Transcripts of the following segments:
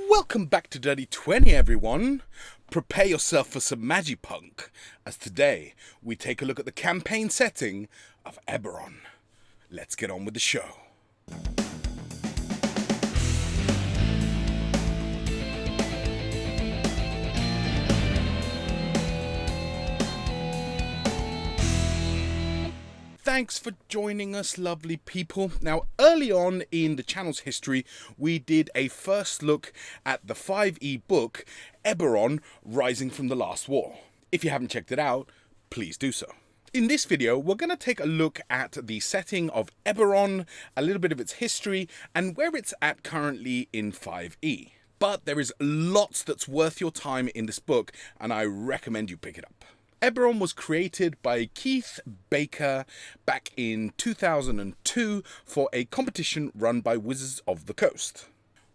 Welcome back to Dirty 20, everyone. Prepare yourself for some magipunk, as today we take a look at the campaign setting of Eberron. Let's get on with the show. Thanks for joining us, lovely people. Now, early on in the channel's history, we did a first look at the 5e book, Eberron, Rising from the Last War. If you haven't checked it out, please do so. In this video, we're going to take a look at the setting of Eberron, a little bit of its history, and where it's at currently in 5e. But there is lots that's worth your time in this book, and I recommend you pick it up. Eberron was created by Keith Baker back in 2002 for a competition run by Wizards of the Coast,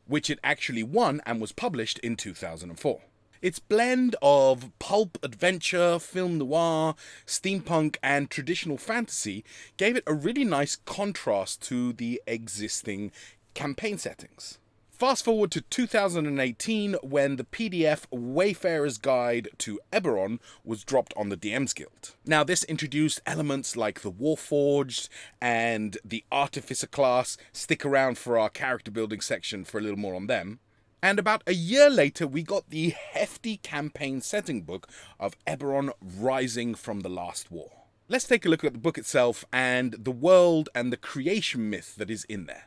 which it actually won and was published in 2004. Its blend of pulp adventure, film noir, steampunk, and traditional fantasy gave it a really nice contrast to the existing campaign settings. Fast forward to 2018 when the PDF Wayfarer's Guide to Eberron was dropped on the DM's Guild. Now this introduced elements like the Warforged and the Artificer class. Stick around for our character building section for a little more on them. And about a year later we got the hefty campaign setting book of Eberron Rising from the Last War. Let's take a look at the book itself and the world and the creation myth that is in there.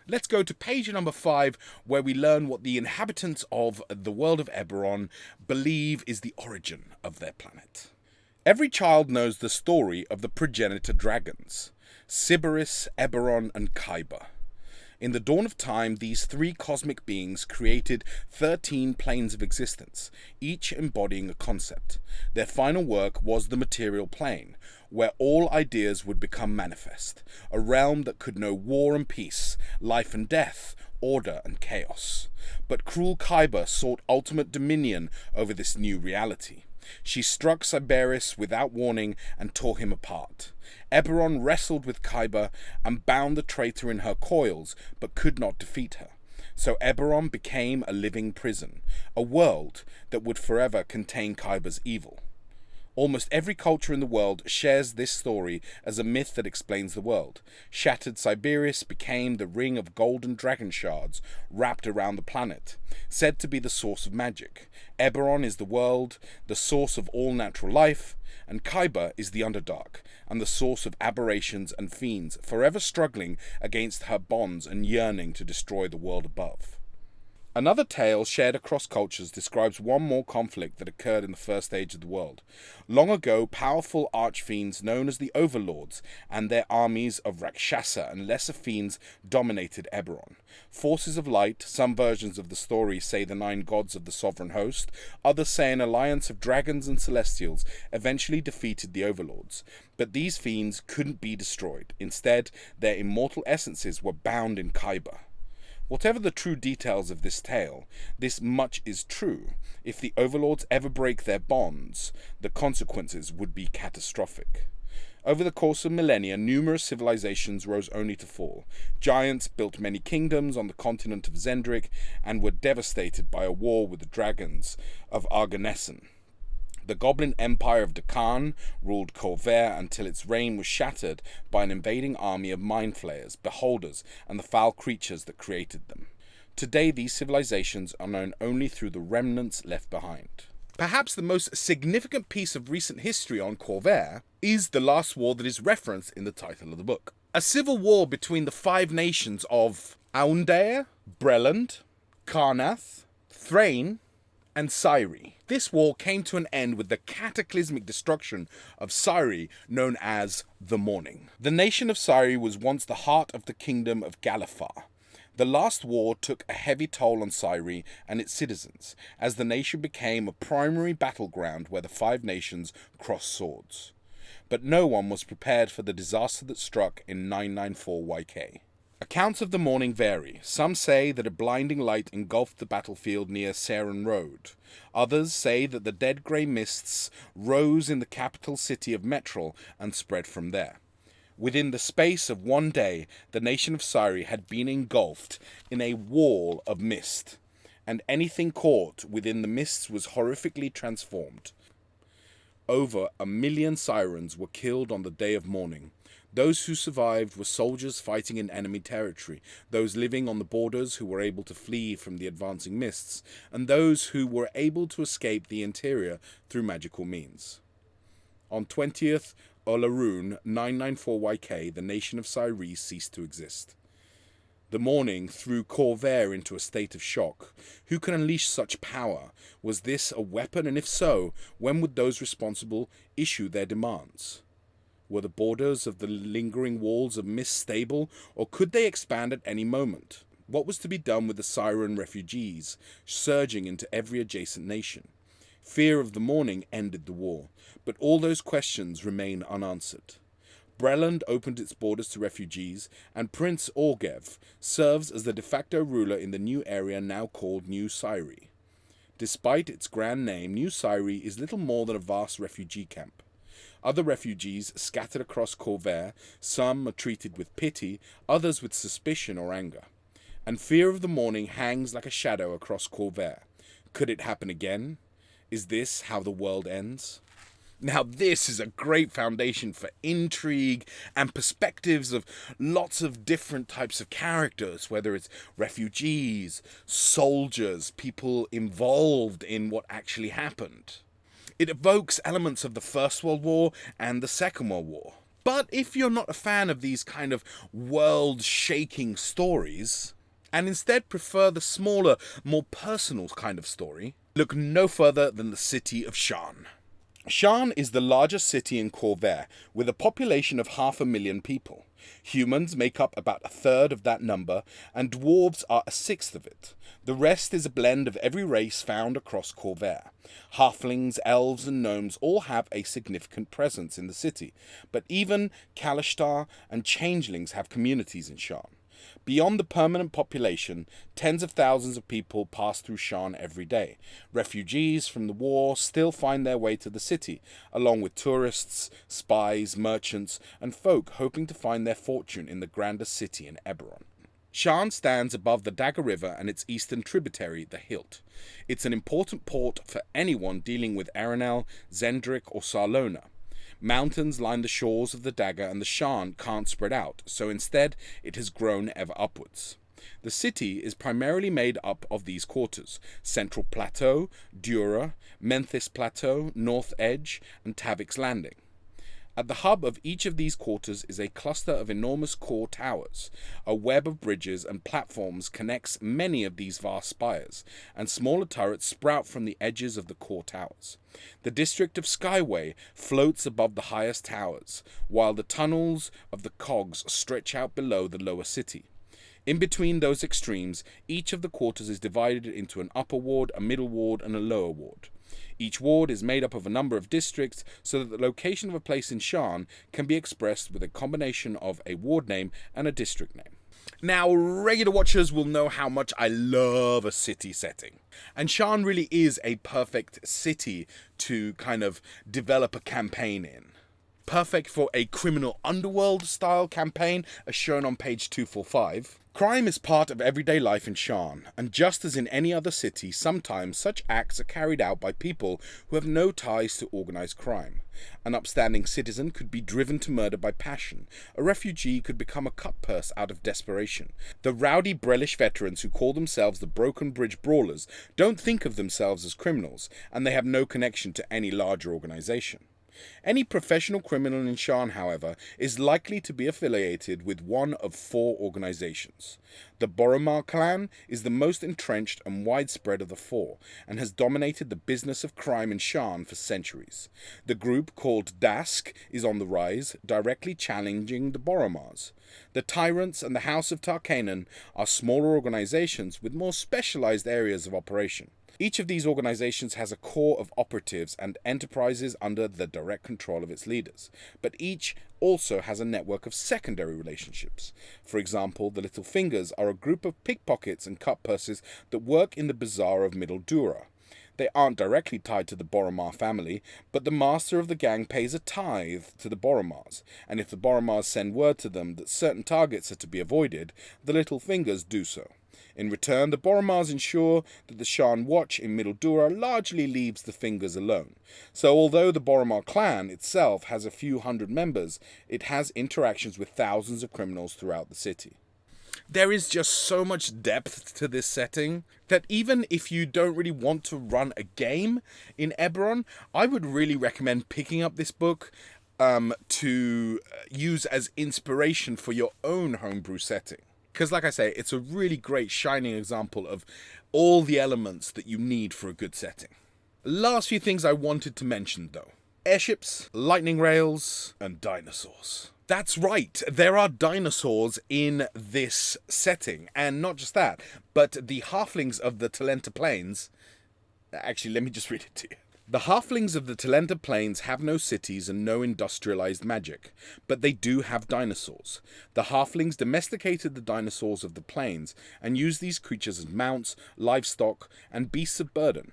Let's go to page number 5, where we learn what the inhabitants of the world of Eberron believe is the origin of their planet. Every child knows the story of the progenitor dragons, Sybaris, Eberron, and Khyber. In the dawn of time, these three cosmic beings created 13 planes of existence, each embodying a concept. Their final work was the material plane, where all ideas would become manifest, a realm that could know war and peace, life and death, order and chaos. But cruel Khyber sought ultimate dominion over this new reality. She struck Sybaris without warning and tore him apart. Eberron wrestled with Khyber and bound the traitor in her coils, but could not defeat her. So Eberron became a living prison, a world that would forever contain Khyber's evil. Almost every culture in the world shares this story as a myth that explains the world. Shattered Sybaris became the ring of golden dragon shards wrapped around the planet, said to be the source of magic. Eberron is the world, the source of all natural life, and Khyber is the Underdark, and the source of aberrations and fiends, forever struggling against her bonds and yearning to destroy the world above. Another tale shared across cultures describes one more conflict that occurred in the first age of the world. Long ago, powerful archfiends known as the Overlords and their armies of Rakshasa and lesser fiends dominated Eberron. Forces of light, some versions of the story say the 9 gods of the sovereign host, others say an alliance of dragons and celestials eventually defeated the Overlords. But these fiends couldn't be destroyed. Instead, their immortal essences were bound in Khyber. Whatever the true details of this tale, this much is true. If the Overlords ever break their bonds, the consequences would be catastrophic. Over the course of millennia, numerous civilizations rose only to fall. Giants built many kingdoms on the continent of Zendrick and were devastated by a war with the dragons of Arganessen. The Goblin Empire of Dekkan ruled Corvair until its reign was shattered by an invading army of mind flayers, beholders, and the foul creatures that created them. Today, these civilizations are known only through the remnants left behind. Perhaps the most significant piece of recent history on Corvair is the last war that is referenced in the title of the book. A civil war between the 5 nations of Aundair, Breland, Karnath, Thrain, and Syri. This war came to an end with the cataclysmic destruction of Syri, known as the Morning. The nation of Syri was once the heart of the kingdom of Galifar. The last war took a heavy toll on Syri and its citizens, as the nation became a primary battleground where the 5 nations crossed swords. But no one was prepared for the disaster that struck in 994 YK. Accounts of the morning vary. Some say that a blinding light engulfed the battlefield near Saren Road. Others say that the dead grey mists rose in the capital city of Metrol and spread from there. Within the space of one day, the nation of Syri had been engulfed in a wall of mist. and anything caught within the mists was horrifically transformed. Over 1 million sirens were killed on the day of mourning. Those who survived were soldiers fighting in enemy territory, those living on the borders who were able to flee from the advancing mists, and those who were able to escape the interior through magical means. On 20th Olaroon 994YK, the nation of Cyrene ceased to exist. The mourning threw Corvair into a state of shock. Who can unleash such power? Was this a weapon, and if so, when would those responsible issue their demands? Were the borders of the lingering walls of mist stable, or could they expand at any moment? What was to be done with the Siren refugees, surging into every adjacent nation? Fear of the mourning ended the war, but all those questions remain unanswered. Breland opened its borders to refugees, and Prince Orgev serves as the de facto ruler in the new area now called New Syri. Despite its grand name, New Syri is little more than a vast refugee camp. Other refugees scattered across Corvair, some are treated with pity, others with suspicion or anger. And fear of the mourning hangs like a shadow across Corvair. Could it happen again? Is this how the world ends? Now this is a great foundation for intrigue and perspectives of lots of different types of characters, whether it's refugees, soldiers, people involved in what actually happened. It evokes elements of the First World War and the Second World War. But if you're not a fan of these kind of world-shaking stories, and instead prefer the smaller, more personal kind of story, look no further than the city of Shan. Shan is the largest city in Corvair, with a population of 500,000 people. Humans make up about 1/3 of that number, and dwarves are 1/6 of it. The rest is a blend of every race found across Corvair. Halflings, elves, and gnomes all have a significant presence in the city, but even Kalishtar and changelings have communities in Shan. Beyond the permanent population, tens of thousands of people pass through Shan every day. Refugees from the war still find their way to the city, along with tourists, spies, merchants, and folk hoping to find their fortune in the grandest city in Eberron. Shan stands above the Dagger River and its eastern tributary, the Hilt. It's an important port for anyone dealing with Aranel, Zendrick, or Sarlona. Mountains line the shores of the Dagger, and the Shan can't spread out, so instead it has grown ever upwards. The city is primarily made up of these quarters: Central Plateau, Dura, Memphis Plateau, North Edge, and Tavik's Landing. At the hub of each of these quarters is a cluster of enormous core towers. A web of bridges and platforms connects many of these vast spires, and smaller turrets sprout from the edges of the core towers. The district of Skyway floats above the highest towers, while the tunnels of the cogs stretch out below the lower city. In between those extremes, each of the quarters is divided into an upper ward, a middle ward, and a lower ward. Each ward is made up of a number of districts, so that the location of a place in Shan can be expressed with a combination of a ward name and a district name. Now, regular watchers will know how much I love a city setting. And Shan really is a perfect city to kind of develop a campaign in. Perfect for a criminal underworld style campaign, as shown on page 245. Crime is part of everyday life in Shan, and just as in any other city, sometimes such acts are carried out by people who have no ties to organized crime. An upstanding citizen could be driven to murder by passion. A refugee could become a cutpurse out of desperation. The rowdy Brellish veterans who call themselves the Broken Bridge Brawlers don't think of themselves as criminals, and they have no connection to any larger organization. Any professional criminal in Shan, however, is likely to be affiliated with one of 4 organizations. The Borouma Clan is the most entrenched and widespread of the 4, and has dominated the business of crime in Shan for centuries. The group, called Dask, is on the rise, directly challenging the Boromars. The Tyrants and the House of Tarkanan are smaller organizations with more specialized areas of operation. Each of these organizations has a core of operatives and enterprises under the direct control of its leaders, but each also has a network of secondary relationships. For example, the Little Fingers are a group of pickpockets and cutpurses that work in the bazaar of Middle Dura. They aren't directly tied to the Boromar family, but the master of the gang pays a tithe to the Boromars, and if the Boromars send word to them that certain targets are to be avoided, the Little Fingers do so. In return, the Boromars ensure that the Shan Watch in Middle Dura largely leaves the Fingers alone. So although the Borouma Clan itself has a few hundred members, it has interactions with thousands of criminals throughout the city. There is just so much depth to this setting that even if you don't really want to run a game in Eberron, I would really recommend picking up this book to use as inspiration for your own homebrew setting. Because like I say, it's a really great shining example of all the elements that you need for a good setting. Last few things I wanted to mention though. Airships, lightning rails, and dinosaurs. That's right, there are dinosaurs in this setting, and not just that, but the halflings of the Talenta Plains... Actually, let me just read it to you. The halflings of the Talenta Plains have no cities and no industrialized magic, but they do have dinosaurs. The halflings domesticated the dinosaurs of the plains and used these creatures as mounts, livestock, and beasts of burden.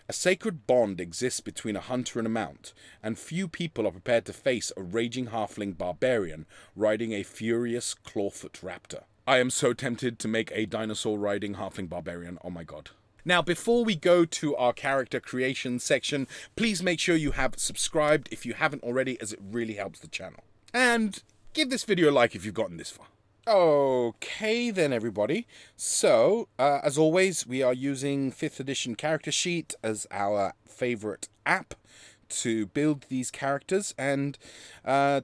A sacred bond exists between a hunter and a mount, and few people are prepared to face a raging halfling barbarian riding a furious clawfoot raptor. I am so tempted to make a dinosaur-riding halfling barbarian, oh my god. Now, before we go to our character creation section, please make sure you have subscribed if you haven't already, as it really helps the channel. And give this video a like if you've gotten this far. Okay then everybody, so as always we are using 5th edition character sheet as our favourite app to build these characters, and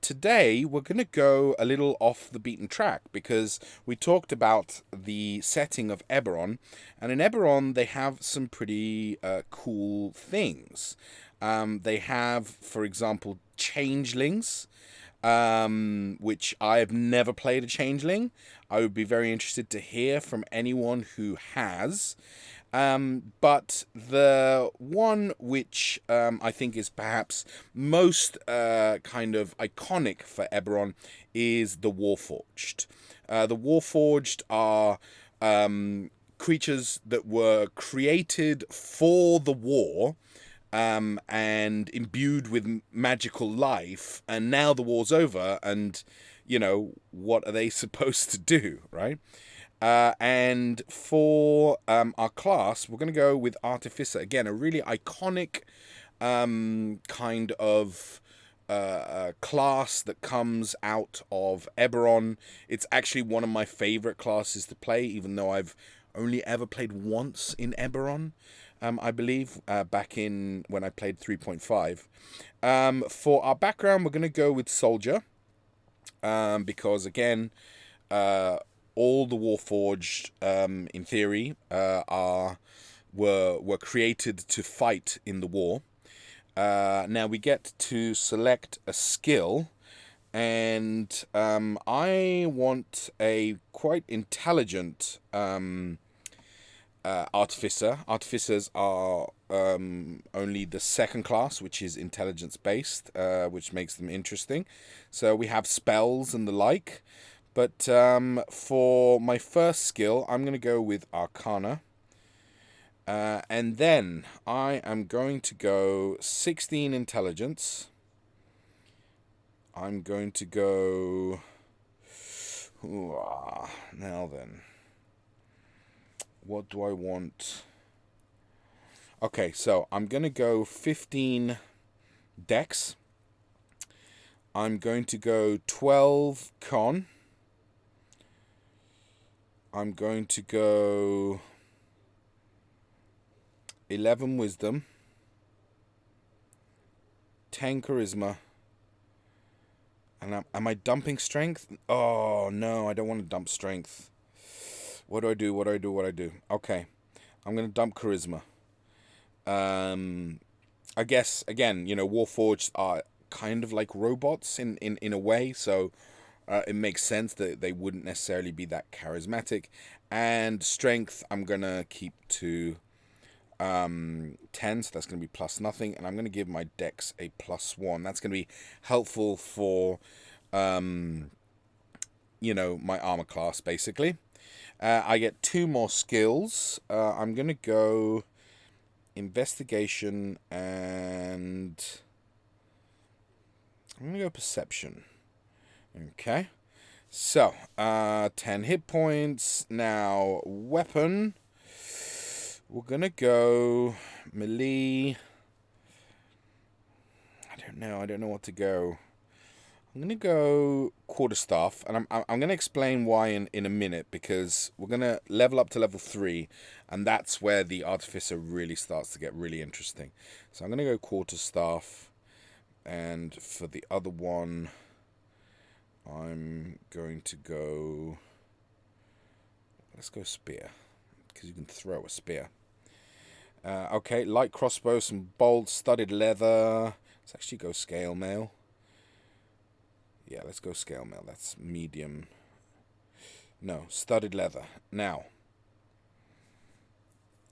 today we're going to go a little off the beaten track because we talked about the setting of Eberron, and in Eberron they have some pretty cool things. They have, for example, changelings, which I have never played a changeling. I would be very interested to hear from anyone who has. But the one which I think is perhaps most kind of iconic for Eberron is the Warforged. The Warforged are creatures that were created for the war, and imbued with magical life, and now the war's over, and, you know, what are they supposed to do, right? And for our class, we're going to go with Artificer. Again, a really iconic kind of class that comes out of Eberron. It's actually one of my favourite classes to play, even though I've only ever played once in Eberron. I believe, back in when I played 3.5. For our background, we're going to go with Soldier, because, again, all the Warforged, in theory, were created to fight in the war. Now, we get to select a skill, and I want a quite intelligent... Artificer. Artificers are only the second class, which is intelligence based, which makes them interesting. So we have spells and the like. But for my first skill, I'm going to go with Arcana. And then I am going to go 16 intelligence. I'm going to go... Now then... What do I want? Okay, so I'm going to go 15 Dex. I'm going to go 12 Con. I'm going to go 11 Wisdom. 10 Charisma. And am I dumping Strength? Oh, no, I don't want to dump Strength. What do I do? What do I do? What do I do? Okay. I'm going to dump Charisma. I guess, again, you know, Warforged are kind of like robots in a way, so it makes sense that they wouldn't necessarily be that charismatic. And Strength, I'm going to keep to 10, so that's going to be plus nothing. And I'm going to give my Dex a +1. That's going to be helpful for, you know, my armor class, basically. I get 2 more skills. I'm going to go Investigation and I'm going to go Perception. Okay. So, 10 hit points. Now, weapon. We're going to go melee. I don't know what to go. I'm going to go quarterstaff, and I'm going to explain why in a minute, because we're going to level up to level 3, and that's where the artificer really starts to get really interesting. So I'm going to go quarterstaff, and for the other one, I'm going to go... Let's go spear, because you can throw a spear. Okay, light crossbow, some bolts, studded leather. Let's actually go scale mail. Yeah, let's go scale mail. That's medium. No, studded leather. Now,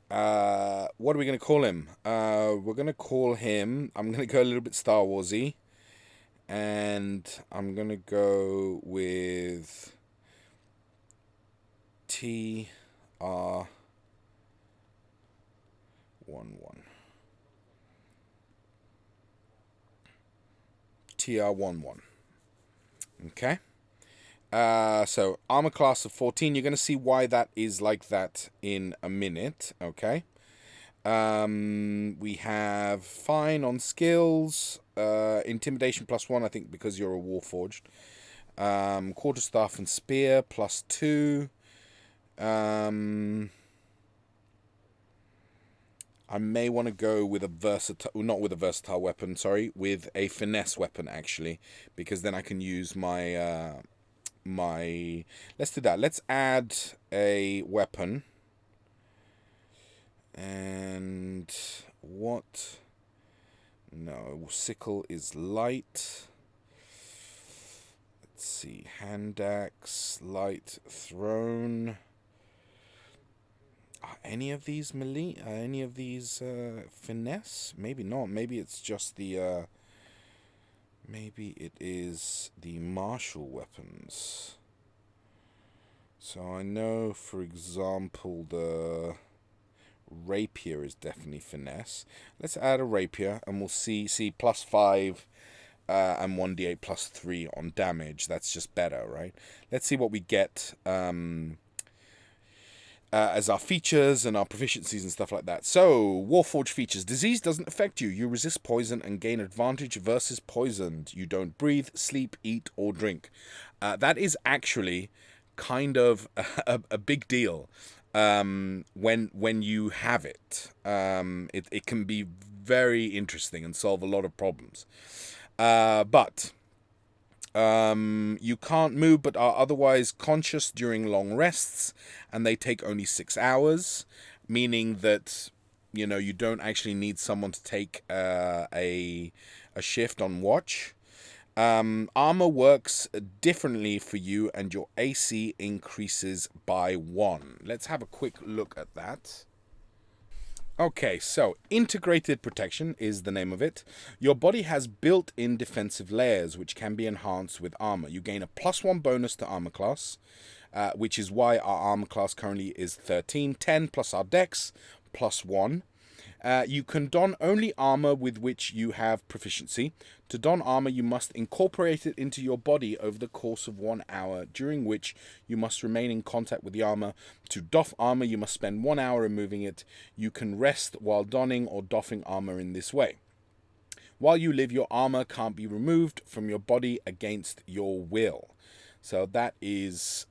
what are we going to call him? We're going to call him... I'm going to go a little bit Star Wars-y. And I'm going to go with... TR11. TR11. Okay. So armor class of 14. You're going to see why that is like that in a minute. Okay. We have fine on skills. Intimidation +1, I think, because you're a warforged. Quarterstaff and spear +2. I may want to go with a versatile, not with a versatile weapon, sorry, with a finesse weapon, actually, because then I can use my, let's do that. Let's add a weapon. And what? No, sickle is light. Let's see, hand axe, light thrown. Are any of these melee? Are any of these finesse? Maybe not. Maybe it's just the... maybe it is the martial weapons. So I know, for example, the rapier is definitely finesse. Let's add a rapier, and we'll see +5 and 1d8 +3 on damage. That's just better, right? Let's see what we get... as our features and our proficiencies and stuff like that. So, Warforged features. Disease doesn't affect you. You resist poison and gain advantage versus poisoned. You don't breathe, sleep, eat, or drink. That is actually kind of a big deal when you have it. It can be very interesting and solve a lot of problems. But... you can't move but are otherwise conscious during long rests, and they take only 6 hours, meaning that, you know, you don't actually need someone to take a shift on watch. Armor works differently for you, and your AC increases by 1. Let's have a quick look at that. Okay, so Integrated Protection is the name of it. Your body has built-in defensive layers, which can be enhanced with armor. You gain a +1 bonus to armor class, which is why our armor class currently is 13. 10 plus our dex, +1. You can don only armor with which you have proficiency. To don armor, you must incorporate it into your body over the course of 1 hour, during which you must remain in contact with the armor. To doff armor, you must spend 1 hour removing it. You can rest while donning or doffing armor in this way. While you live, your armor can't be removed from your body against your will. So that is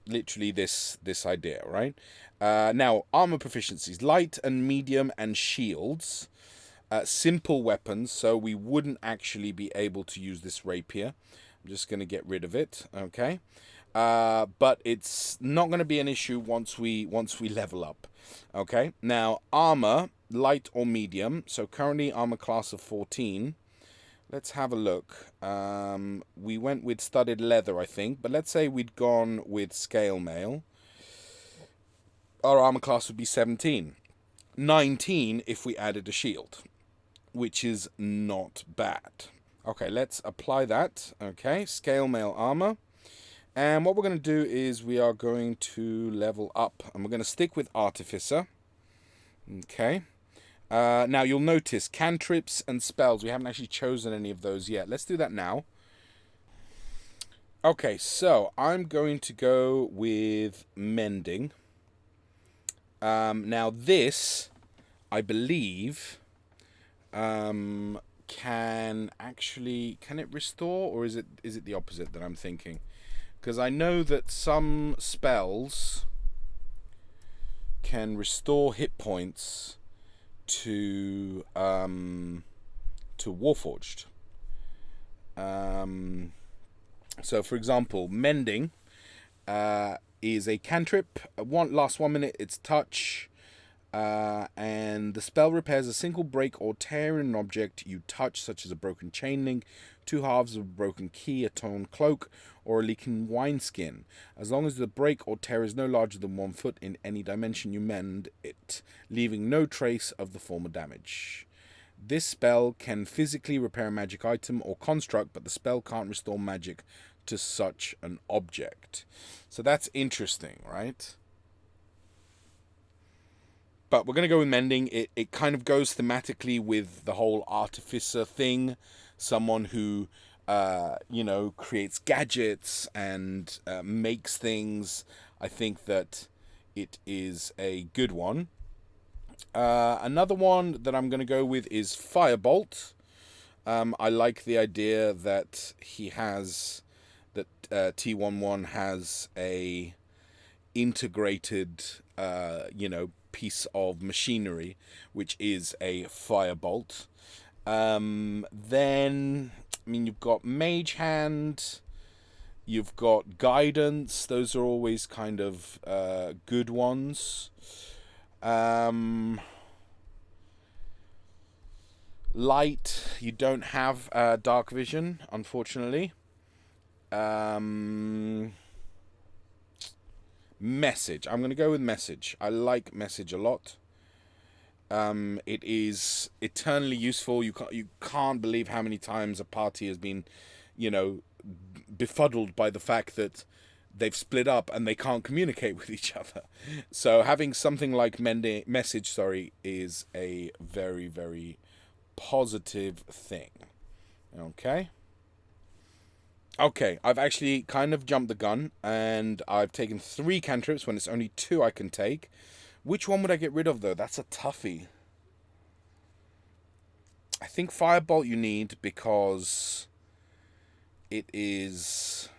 literally this idea, right? Now, armor proficiencies. Light and medium and shields. Simple weapons, so we wouldn't actually be able to use this rapier. I'm just going to get rid of it, okay? But it's not going to be an issue once we level up, okay? Now, armor, light or medium. So currently armor class of 14. Let's have a look. We went with studded leather, I think, but let's say we'd gone with scale mail. Our armor class would be 17. 19 if we added a shield, which is not bad. Okay, let's apply that. Okay, scale mail armor. And what we're going to do is we are going to level up, and we're going to stick with Artificer. Okay. Now, you'll notice cantrips and spells. We haven't actually chosen any of those yet. Let's do that now. Okay, so I'm going to go with Mending. Now this, I believe, can it restore, or is it the opposite that I'm thinking? Because I know that some spells can restore hit points to Warforged. So, for example, Mending is a cantrip. Lasts 1 minute. It's touch, and the spell repairs a single break or tear in an object you touch, such as a broken chain link, 2 halves of a broken key, a torn cloak, or a leaking wineskin. As long as the break or tear is no larger than 1 foot in any dimension, you mend it, leaving no trace of the former damage. This spell can physically repair a magic item or construct, but the spell can't restore magic to such an object. So that's interesting, right? But we're going to go with Mending. It kind of goes thematically with the whole artificer thing. Someone who, creates gadgets and makes things. I think that it is a good one. Another one that I'm going to go with is Firebolt. I like the idea that T11 has a integrated, piece of machinery, which is a Firebolt. Then, you've got Mage Hand, you've got Guidance. Those are always kind of good ones. Light, you don't have Dark Vision, unfortunately. Message. I'm going to go with Message. I like Message a lot. It is eternally useful. You can't believe how many times a party has been, befuddled by the fact that they've split up and they can't communicate with each other. So having something like Message, is a very, very positive thing. Okay, I've actually kind of jumped the gun, and I've taken 3 cantrips when it's only 2 I can take. Which one would I get rid of, though? That's a toughie. I think Firebolt you need because it's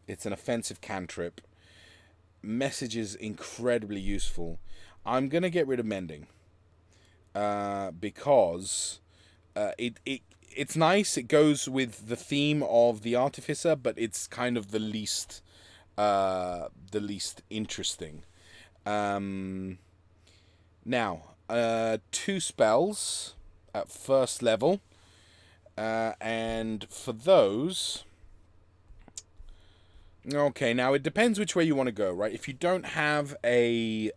an offensive cantrip. Message is incredibly useful. I'm going to get rid of Mending because it's nice. It goes with the theme of the Artificer, but it's kind of the least interesting. Now, 2 spells at first level, and for those... Okay, now it depends which way you want to go, right? If you don't have a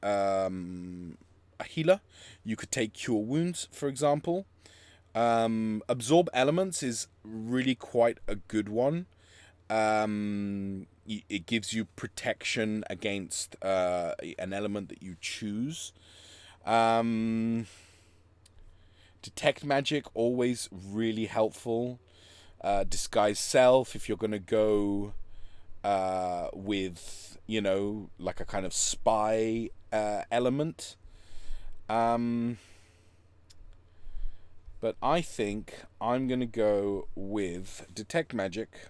healer, you could take Cure Wounds, for example. Absorb Elements is really quite a good one. It gives you protection against an element that you choose. Detect Magic, always really helpful. Disguise Self, if you're going to go with, like a kind of spy element. But I think I'm going to go with Detect Magic.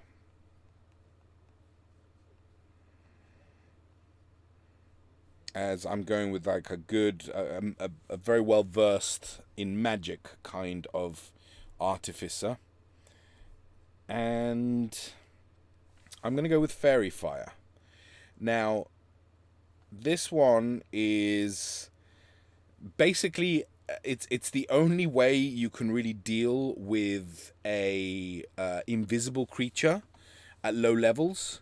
As I'm going with like a good, a very well versed in magic kind of artificer. And I'm going to go with Fairy Fire. Now, this one is basically... It's the only way you can really deal with a invisible creature at low levels.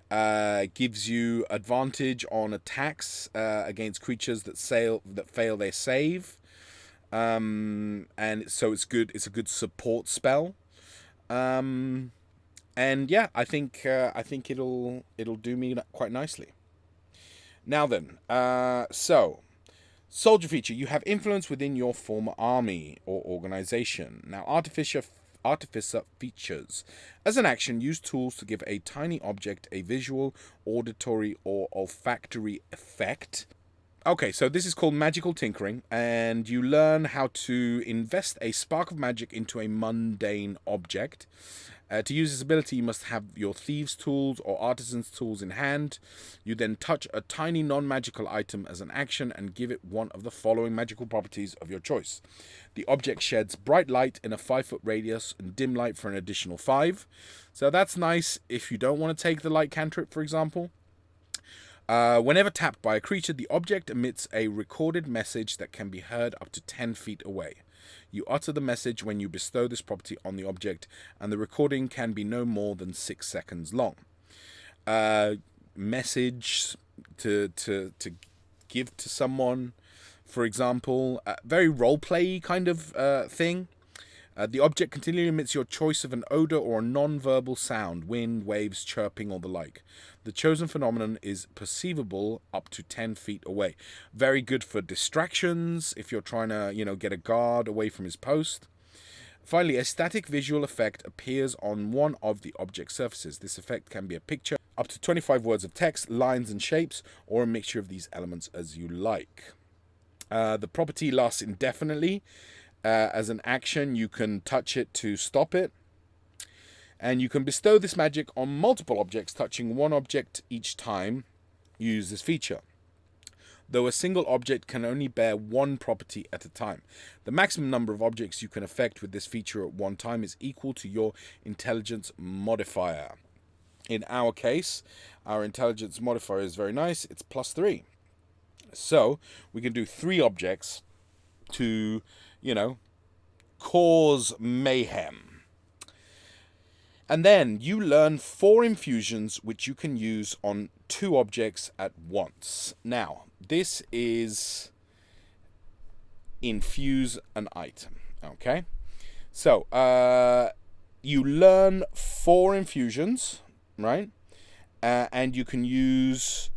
Gives you advantage on attacks against creatures that fail their save, and so it's good. It's a good support spell, and yeah, I think it'll do me quite nicely. Now then, so. Soldier feature. You have influence within your former army or organization. Now, Artificer features. As an action, use tools to give a tiny object a visual, auditory, or olfactory effect. Okay, so this is called Magical Tinkering, and you learn how to invest a spark of magic into a mundane object. To use this ability, you must have your thieves' tools or artisan's tools in hand. You then touch a tiny non-magical item as an action and give it one of the following magical properties of your choice. The object sheds bright light in a 5-foot radius and dim light for an additional 5. So that's nice if you don't want to take the light cantrip, for example. Whenever tapped by a creature, the object emits a recorded message that can be heard up to 10 feet away. You utter the message when you bestow this property on the object, and the recording can be no more than 6 seconds long. Message to give to someone, for example, very roleplay kind of thing. The object continually emits your choice of an odor or a non-verbal sound, wind, waves, chirping, or the like. The chosen phenomenon is perceivable up to 10 feet away. Very good for distractions, if you're trying to, get a guard away from his post. Finally, a static visual effect appears on one of the object surfaces. This effect can be a picture, up to 25 words of text, lines and shapes, or a mixture of these elements as you like. The property lasts indefinitely. As an action, you can touch it to stop it. And you can bestow this magic on multiple objects, touching one object each time you use this feature. Though a single object can only bear one property at a time. The maximum number of objects you can affect with this feature at one time is equal to your intelligence modifier. In our case, our intelligence modifier is very nice. It's +3. So we can do 3 objects to, cause mayhem. And then you learn 4 infusions which you can use on 2 objects at once. Now, this is infuse an item, okay? So, you learn 4 infusions, right? And you can use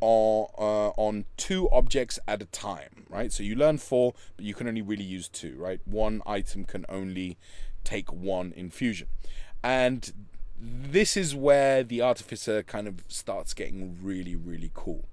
on 2 objects at a time, right? So you learn 4, but you can only really use 2, right? One item can only take 1 infusion. And this is where the Artificer kind of starts getting really, really cool.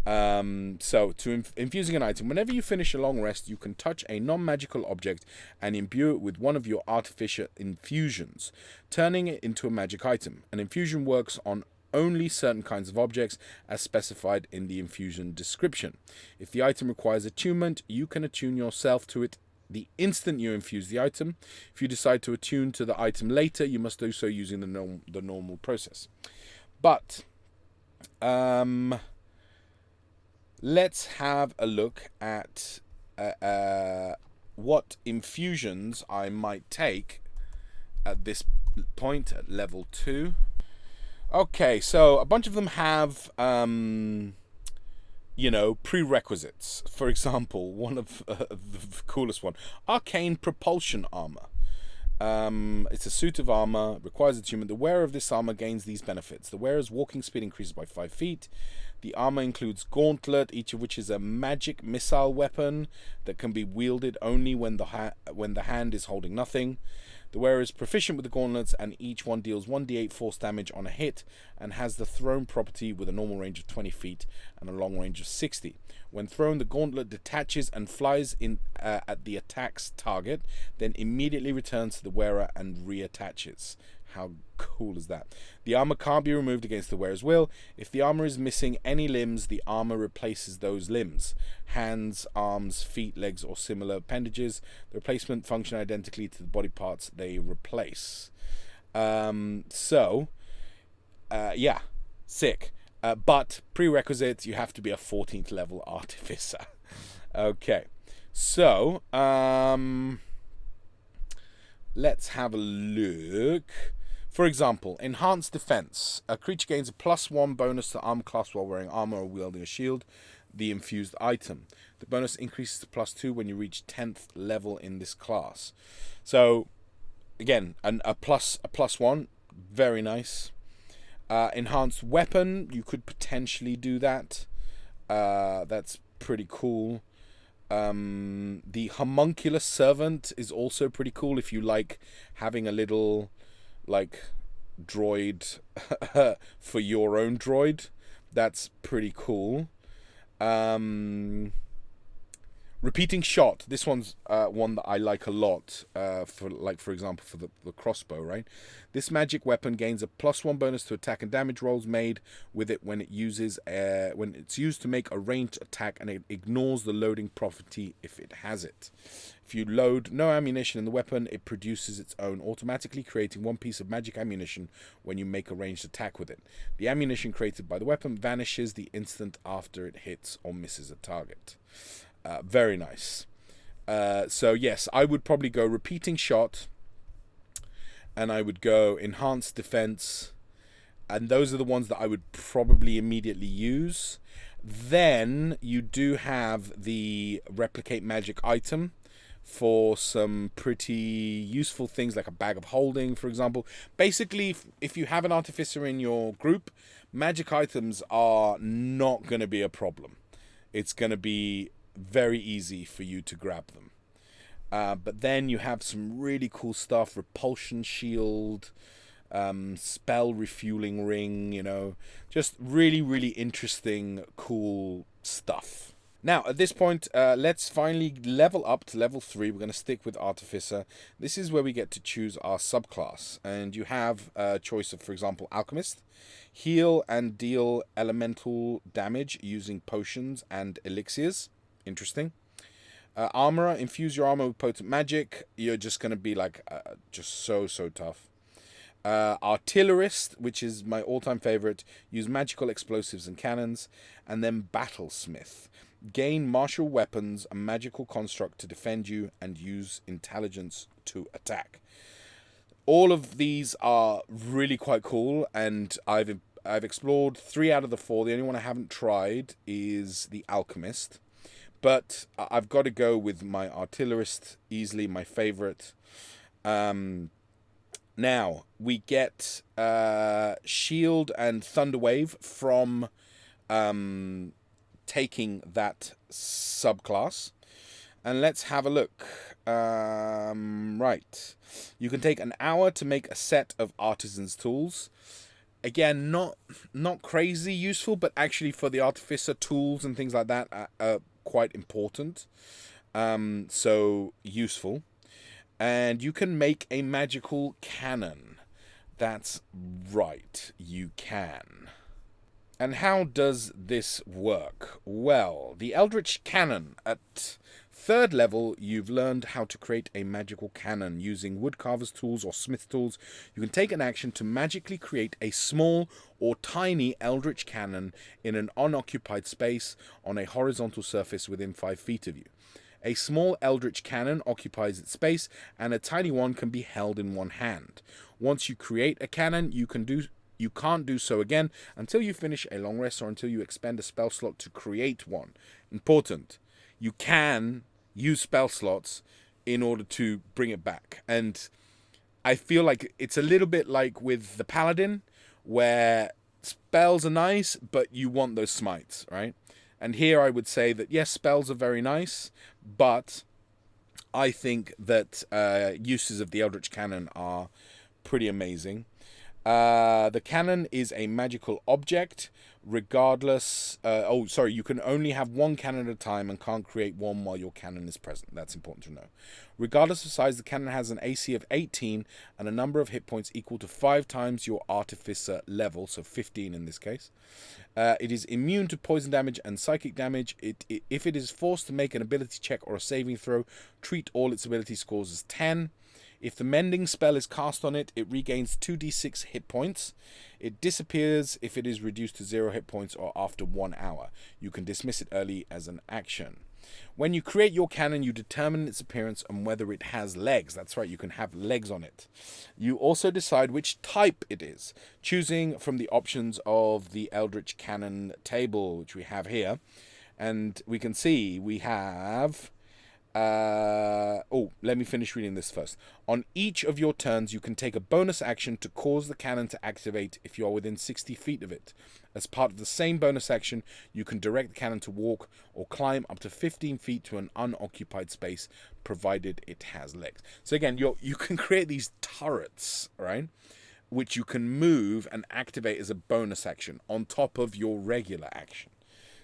So, to infusing an item, whenever you finish a long rest, you can touch a non-magical object and imbue it with one of your Artificer infusions, turning it into a magic item. An infusion works on only certain kinds of objects as specified in the infusion description. If the item requires attunement, you can attune yourself to it the instant you infuse the item. If you decide to attune to the item later, you must do so using the normal process. But let's have a look at what infusions I might take at this point at level 2. Okay, so a bunch of them have prerequisites. For example, one of the coolest one, Arcane Propulsion Armor. It's a suit of armor, requires attunement. The wearer of this armor gains these benefits. The wearer's walking speed increases by 5 feet. The armor includes Gauntlet, each of which is a magic missile weapon that can be wielded only when the hand is holding nothing. The wearer is proficient with the gauntlets, and each one deals 1d8 force damage on a hit, and has the thrown property with a normal range of 20 feet and a long range of 60. When thrown, the gauntlet detaches and flies in at the attack's target, then immediately returns to the wearer and reattaches. How cool is that? The armor can't be removed against the wearer's will. If the armor is missing any limbs, the armor replaces those limbs. Hands, arms, feet, legs, or similar appendages. The replacement function identically to the body parts they replace. Yeah, sick. But prerequisites, you have to be a 14th level Artificer. Okay, so let's have a look. For example, Enhanced Defense. A creature gains a +1 bonus to armor class while wearing armor or wielding a shield, the infused item. The bonus increases to +2 when you reach 10th level in this class. So, again, a +1, very nice. Enhanced Weapon, you could potentially do that. That's pretty cool. The homunculus servant is also pretty cool if you like having a little like droid for your own droid. That's pretty cool. Repeating shot. This one's one that I like a lot. For example, for the crossbow, right? This magic weapon gains a +1 bonus to attack and damage rolls made with it when it's used to make a ranged attack, and it ignores the loading property if it has it. If you load no ammunition in the weapon, it produces its own, automatically creating one piece of magic ammunition when you make a ranged attack with it. The ammunition created by the weapon vanishes the instant after it hits or misses a target. Very nice. So yes, I would probably go repeating shot, and I would go enhanced defense, and those are the ones that I would probably immediately use. Then you do have the replicate magic item for some pretty useful things like a bag of holding, for example. Basically, if you have an artificer in your group, magic items are not going to be a problem. It's going to be very easy for you to grab them. But then you have some really cool stuff: repulsion shield, spell refueling ring, just really, really interesting, cool stuff. Now, at this point, let's finally level up to level 3. We're going to stick with Artificer. This is where we get to choose our subclass. And you have a choice of, for example, Alchemist. Heal and deal elemental damage using potions and elixirs. Interesting. Armorer, infuse your armor with potent magic. You're just going to be like, just so tough. Artillerist, which is my all-time favorite. Use magical explosives and cannons. And then Battlesmith. Gain martial weapons, a magical construct to defend you, and use intelligence to attack. All of these are really quite cool, and I've explored 3 out of the 4. The only one I haven't tried is the Alchemist. But I've got to go with my Artillerist, easily my favorite. Now, we get Shield and Thunderwave from taking that subclass. And let's have a look. Right. You can take an hour to make a set of Artisan's tools. Again, not crazy useful, but actually for the Artificer, tools and things like that are quite important. So useful. And you can make a magical cannon. That's right, you can. And how does this work? Well, the Eldritch Cannon. At 3rd level, you've learned how to create a magical cannon using woodcarver's tools or smith tools. You can take an action to magically create a small or tiny Eldritch Cannon in an unoccupied space on a horizontal surface within 5 feet of you. A small Eldritch Cannon occupies its space, and a tiny one can be held in one hand. Once you create a cannon, you can't do so again until you finish a long rest or until you expend a spell slot to create one. Important. You can use spell slots in order to bring it back. And I feel like it's a little bit like with the Paladin, where spells are nice, but you want those smites, right? And here I would say that, yes, spells are very nice, but I think that uses of the Eldritch Cannon are pretty amazing. The cannon is a magical object, regardless... you can only have one cannon at a time and can't create one while your cannon is present. That's important to know. Regardless of size, the cannon has an AC of 18 and a number of hit points equal to 5 times your Artificer level, so 15 in this case. It is immune to poison damage and psychic damage. If it is forced to make an ability check or a saving throw, treat all its ability scores as 10. If the mending spell is cast on it, it regains 2d6 hit points. It disappears if it is reduced to 0 hit points or after 1 hour. You can dismiss it early as an action. When you create your cannon, you determine its appearance and whether it has legs. That's right, you can have legs on it. You also decide which type it is, choosing from the options of the Eldritch Cannon table, which we have here. And we can see we have... Let me finish reading this first. On each of your turns, you can take a bonus action to cause the cannon to activate if you are within 60 feet of it. As part of the same bonus action, you can direct the cannon to walk or climb up to 15 feet to an unoccupied space, provided it has legs. So again, you can create these turrets, right, which you can move and activate as a bonus action on top of your regular action.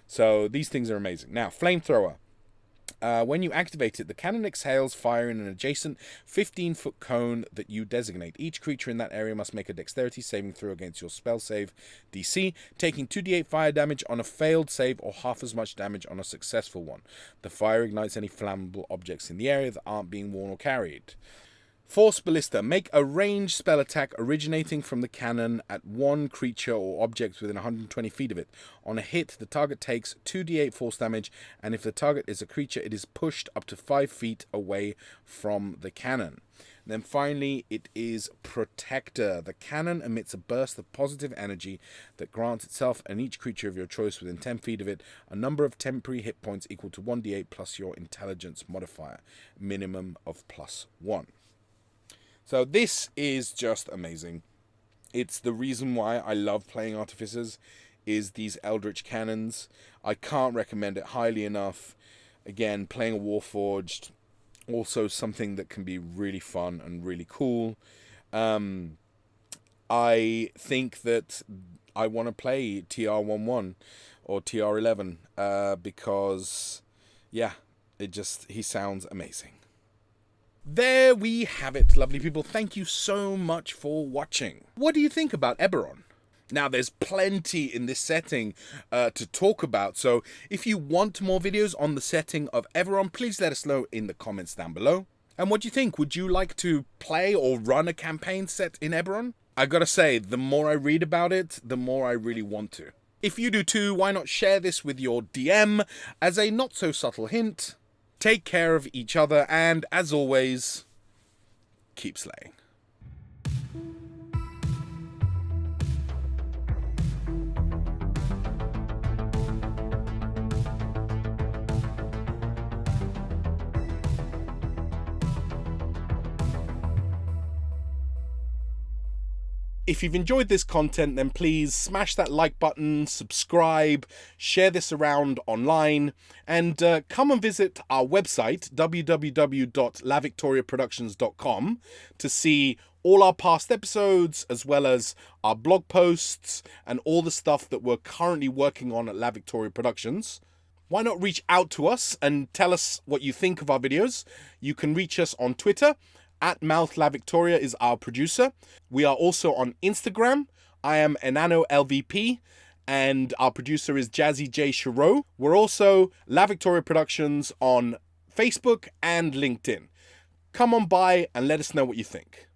So these things are amazing. Now, Flamethrower. When you activate it, the cannon exhales fire in an adjacent 15-foot cone that you designate. Each creature in that area must make a dexterity saving throw against your spell save DC, taking 2d8 fire damage on a failed save or half as much damage on a successful one. The fire ignites any flammable objects in the area that aren't being worn or carried. Force Ballista. Make a ranged spell attack originating from the cannon at one creature or object within 120 feet of it. On a hit, the target takes 2d8 force damage, and if the target is a creature, it is pushed up to 5 feet away from the cannon. And then finally, it is Protector. The cannon emits a burst of positive energy that grants itself and each creature of your choice within 10 feet of it a number of temporary hit points equal to 1d8 plus your intelligence modifier, minimum of +1. So this is just amazing. It's the reason why I love playing Artificers, is these Eldritch Cannons. I can't recommend it highly enough. Again, playing a Warforged, also something that can be really fun and really cool. I think that I want to play TR11 or TR11 because, yeah, he sounds amazing. There we have it, lovely people. Thank you so much for watching. What do you think about Eberron? Now, there's plenty in this setting to talk about, so if you want more videos on the setting of Eberron, please let us know in the comments down below. And what do you think? Would you like to play or run a campaign set in Eberron? I gotta say, the more I read about it, the more I really want to. If you do too, why not share this with your DM as a not-so-subtle hint? Take care of each other, and as always, keep slaying. If you've enjoyed this content, then please smash that like button, subscribe, share this around online, and come and visit our website, www.lavictoriaproductions.com, to see all our past episodes, as well as our blog posts and all the stuff that we're currently working on at La Victoria Productions. Why not reach out to us and tell us what you think of our videos? You can reach us on Twitter. @MouthLaVictoria is our producer. We are also on Instagram. I am EnanoLVP, and our producer is Jazzy J. Cherot. We're also La Victoria Productions on Facebook and LinkedIn. Come on by and let us know what you think.